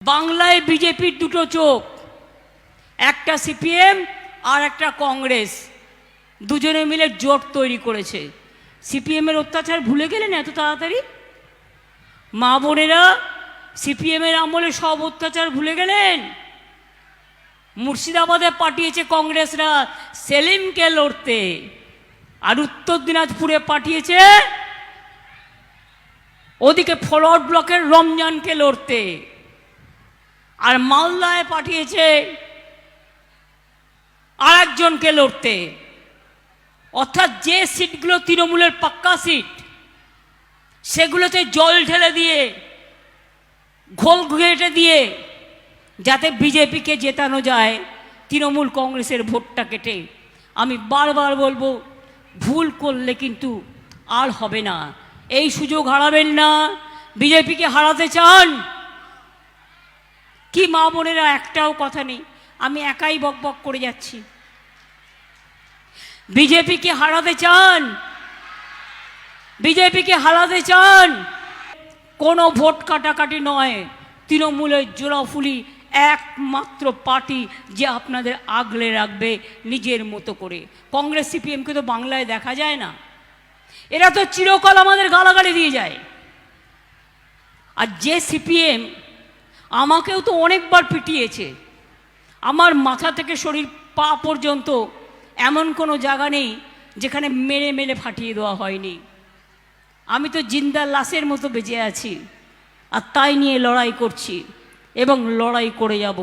বাংলায় বিজেপির দুটো চোখ, একটা সিপিএম আর একটা কংগ্রেস, দুজনে মিলে জোট তৈরি করেছে। সিপিএমের অত্যাচার ভুলে গেলেন এত তাড়াতাড়ি? মা বোনেরা, সিপিএমের আমলে সব অত্যাচার ভুলে গেলেন? মুর্শিদাবাদে পাঠিয়েছে কংগ্রেসরা সেলিমকে লড়তে, আর উত্তর দিনাজপুরে পাঠিয়েছে ওদিকে ফরওয়ার্ড ব্লকের রমজানকে লড়তে, আর মালদায় পাঠিয়েছে আর একজনকে লড়তে। অর্থাৎ যে সিটগুলো তৃণমূলের পাক্কা সিট, সেগুলোতে জল ঢেলে দিয়ে, ঘোল ঘেঁটে দিয়ে, যাতে বিজেপিকে জেতানো যায় তৃণমূল কংগ্রেসের ভোটটা কেটে। আমি বারবার বলবো, ভুল করলে কিন্তু আর হবে না, এই সুযোগ হারাবেন না। বিজেপিকে হারাতে চান কি মা বোনেরা? একটাও কথা নেই, আমি একাই বকবক করে যাচ্ছি। বিজেপিকে হারাতে চান? বিজেপিকে হারাতে চান? কোনো ভোট কাটাকাটি নয়, তৃণমূলের জোড়াফুলি একমাত্র পার্টি যে আপনাদের আগলে রাখবে নিজের মতো করে। কংগ্রেস সিপিএমকে তো বাংলায় দেখা যায় না, এরা তো চিরকাল আমাদের গালাগালি দিয়ে যায়। আর যে সিপিএম আমাকেও তো অনেকবার পিটিয়েছে, আমার মাথা থেকে শরীর পা পর্যন্ত এমন কোনো জায়গা নেই যেখানে মেরে মেরে ফাটিয়ে দেওয়া হয়নি। আমি তো জিন্দা লাশের মতো বেঁচে আছি, আর তাই নিয়ে লড়াই করছি এবং লড়াই করে যাব।